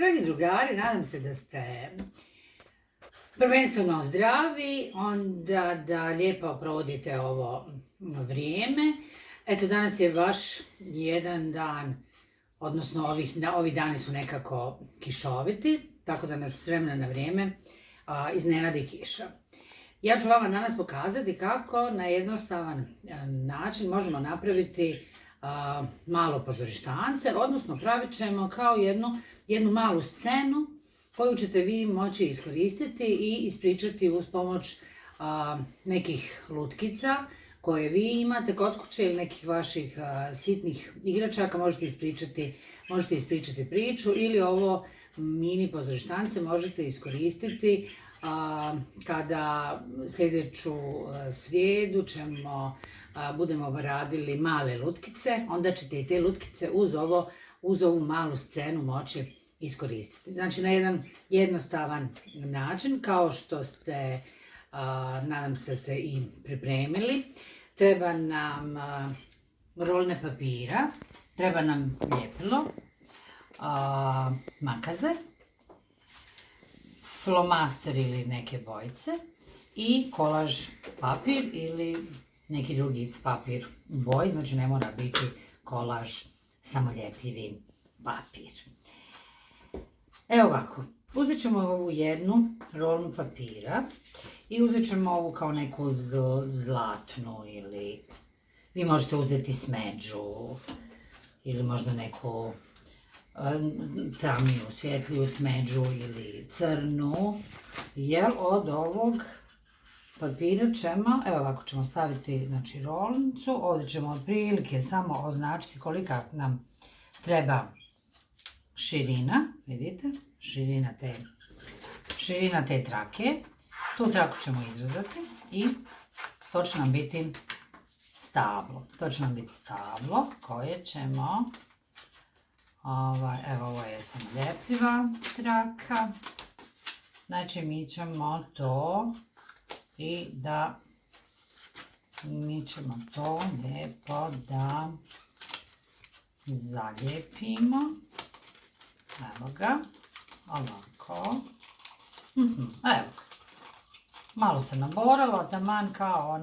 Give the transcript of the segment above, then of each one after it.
Dragi drugari, nadam se da ste prvenstveno zdravi, onda da lijepo provodite ovo vrijeme. Eto, danas je baš jedan dan, odnosno ovi dani su nekako kišoviti, tako da nas s vremena na vrijeme iznenadi kiša. Ja ću vama danas pokazati kako na jednostavan način možemo napraviti malo pozorištance, odnosno pravit ćemo kao jednu malu scenu koju ćete vi moći iskoristiti i ispričati uz pomoć nekih lutkica koje vi imate kod kuće ili nekih vaših sitnih igračaka. Možete ispričati priču ili ovo mini pozorištance možete iskoristiti kada sljedeću srijedu budemo radili male lutkice, onda ćete i te lutkice uz ovu malu scenu moći iskoristiti. Znači na jedan jednostavan način, kao što ste, nadam se i pripremili. Treba nam rolne papira, treba nam ljepilo, makaze, flomaster ili neke bojice i kolaž papir ili neki drugi papir boji, znači ne mora biti kolaž samoljepljivi papir. Evo ovako, uzet ćemo ovu jednu rolnu papira i uzet ćemo ovu kao neku zlatnu ili vi možete uzeti smeđu ili možda neku tamniju, svjetliju smeđu ili crnu, jer od ovog papira ćemo, evo ovako ćemo staviti znači rolnicu, ovdje ćemo otprilike samo označiti kolika nam treba širina, vidite, širina te trake. Tu traku ćemo izrezati i to će nam biti stablo koje ćemo, evo ovo je samoljepljiva traka, znači mi ćemo to lijepo da zalijepimo. Evo ga, ovako. Evo, malo se naboralo, taman kao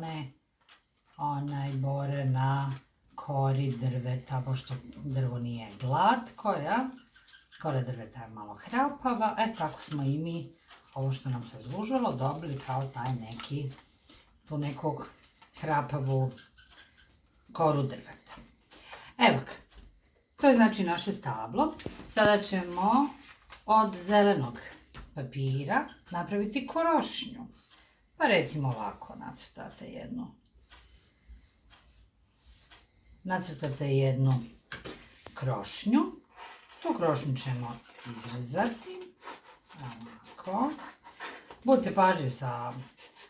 onaj bore na kori drveta, pošto drvo nije glatko, ja? Kora drveta je malo hrapava, tako smo i mi ovo što nam se zlužilo dobili kao taj tu nekog hrapavu koru drveta. Evo ga, to je znači naše stablo. Sada ćemo od zelenog papira napraviti krošnju. Pa recimo ovako nacrtate jednu krošnju. Tu krošnju ćemo izrezati. Ovako. Budite pažljivi sa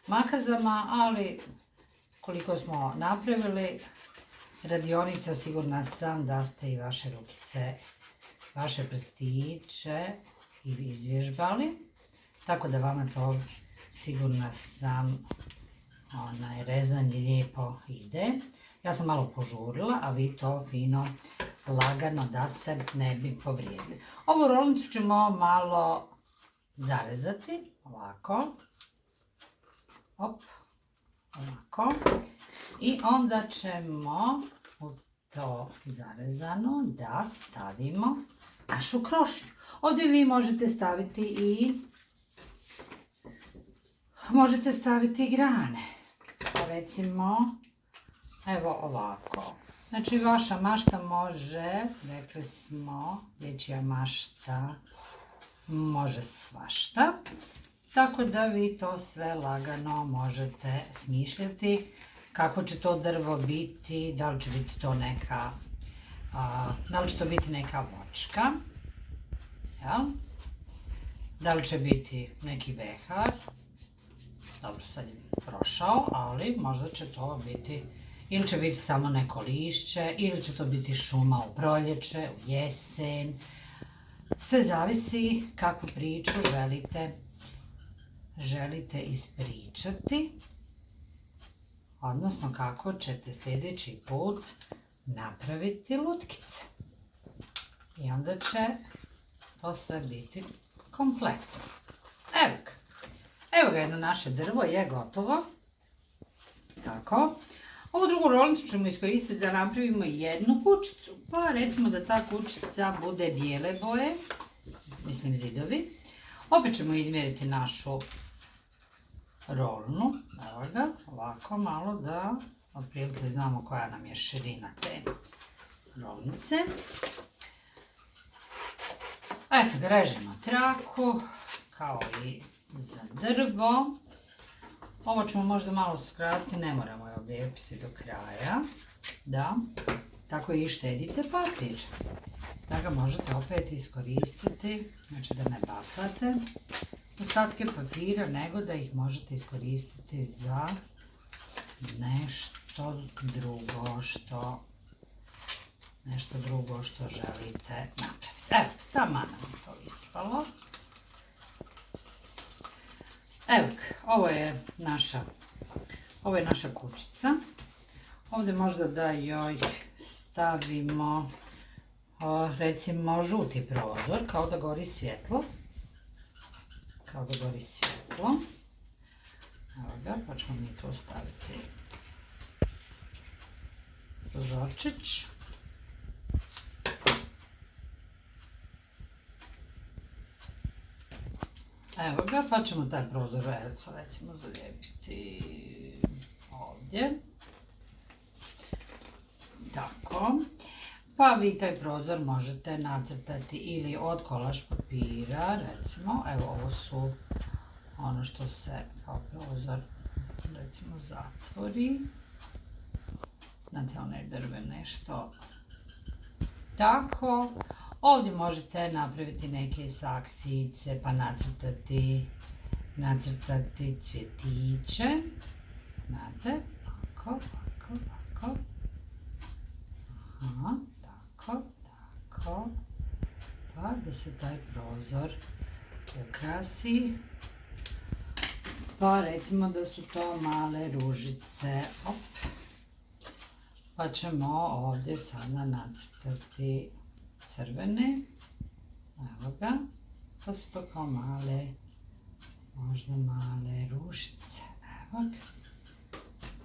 makazama, ali koliko smo napravili radionica, sigurna sam da ste i vaše rukice, vaše prstiće izvježbali. Tako da vama to, sigurna sam, rezanje lijepo ide. Ja sam malo požurila, a vi to fino, lagano da se ne bi povrijedili. Ovu rolnicu ćemo malo zarezati, ovako. Op, ovako. I onda ćemo u to zarezano da stavimo našu krošnju. Ovdje vi možete staviti i grane. Recimo, evo ovako. Znači vaša mašta može, rekli smo, dječja mašta može svašta. Tako da vi to sve lagano možete smišljati. Kako će to drvo biti, da li će biti to neka voćka, da li će biti neki behar, dobro sad je prošao, ali možda će to biti, ili će biti samo neko lišće, ili će to biti šuma u proljeće, u jesen, sve zavisi kakvu priču želite ispričati. Odnosno kako ćete sljedeći put napraviti lutkice. I onda će to sve biti kompletno. Evo ga, jedno naše drvo je gotovo. Tako. Ovu drugu rolnicu ćemo iskoristiti da napravimo jednu kućicu. Pa recimo da ta kućica bude bijele boje, mislim zidovi. Opet ćemo izmjeriti našu rolnu. Evo ga, ovako malo da otprilike znamo koja nam je širina te rolnice. Eto ga, režemo traku, kao i za drvo. Ovo ćemo možda malo skratiti, ne moramo je oblijepiti do kraja. Da, tako i štedite papir. Da ga možete opet iskoristiti, znači da ne bacate ostatke papira, nego da ih možete iskoristiti za nešto drugo što želite napraviti. Evo, taman nam je to ispalo. Evo, ovo je naša kućica. Ovdje možda da joj stavimo recimo žuti prozor, kao da gori svjetlo. Evo ga, pa ćemo mi tu staviti prozorčić. Evo ga, pa ćemo taj prozor recimo zalijepiti ovdje. Tako. Pa vi taj prozor možete nacrtati ili od kolaž papira, recimo. Evo, ovo su ono što se kao prozor recimo zatvori. Znate, one drvene što. Tako. Ovdje možete napraviti neke saksice pa nacrtati cvjetiće. Znate, tako. Aha, tako. Pa da se taj prozor ukrasi. Pa recimo da su to male ružice. Pa ćemo ovdje sada nacrtati crvene. Evo ga. To su to kao možda male ružice. Evo ga.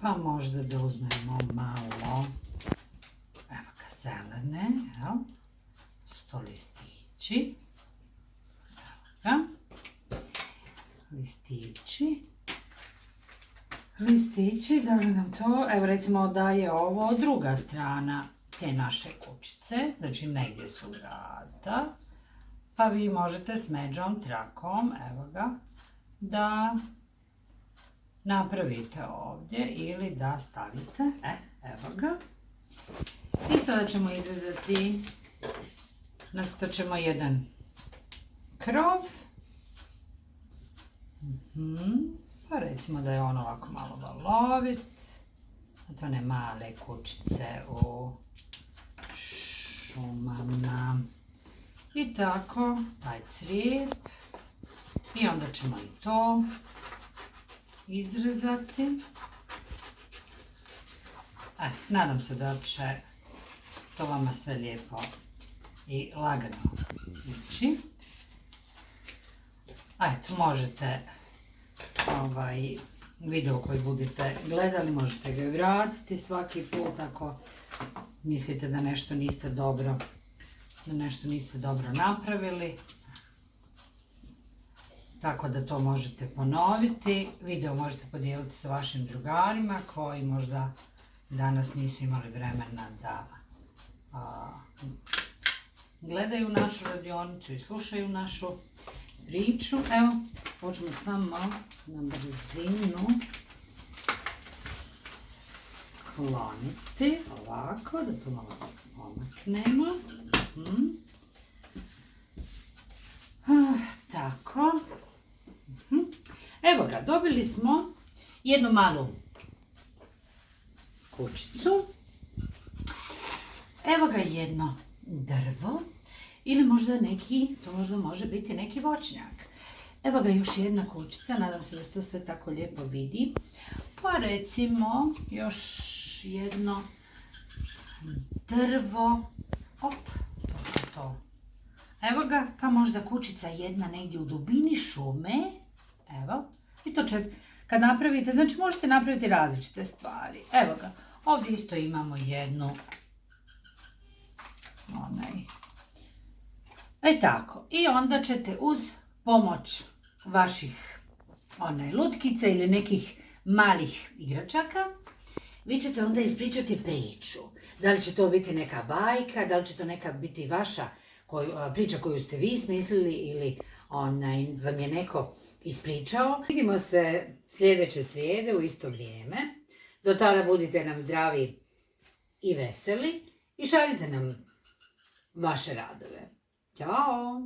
Pa možda da uzmemo malo, evo ga, zelene, evo. Su to listići. Evo ga. Listići, da li nam to, evo recimo da je ovo druga strana te naše kućice, znači negdje su vrata, pa vi možete s međom, trakom, evo ga, da napravite ovdje ili da stavite, evo ga. I sada ćemo izrezati, nacrtat ćemo jedan krov, pa recimo da je on ovako malo valovit, to one male kućice u šumama. I tako, taj crijep. I onda ćemo i to izrezati. Nadam se da će to vama sve lijepo i lagano ići. Eto, možete video koji budete gledali, možete ga vratiti svaki put ako mislite da nešto niste dobro napravili. Tako da to možete ponoviti. Video možete podijeliti sa vašim drugarima koji možda danas nisu imali vremena da gledaju našu radionicu i slušaju našu priču. Evo, počnemo samo na brzinu skloniti, ovako, da to malo omaknemo. Tako. Evo ga, dobili smo jednu malu kućicu. Evo ga jedno drvo. Ili možda to možda može biti neki voćnjak. Evo ga još jedna kućica, nadam se da se to sve tako lijepo vidi. Pa recimo još jedno drvo. To. Evo ga, pa možda kućica jedna negdje u dubini šume. Evo, i to kad napravite, znači možete napraviti različite stvari. Evo ga, ovdje isto imamo jednu, tako. I onda ćete uz pomoć vaših lutkica ili nekih malih igračaka, vi ćete onda ispričati priču. Da li će to biti neka bajka, da li će to neka biti vaša priča koju ste vi smislili ili vam je neko ispričao. Vidimo se sljedeće srijede u isto vrijeme. Do tada budite nam zdravi i veseli i šaljite nam vaše radove. Ćao!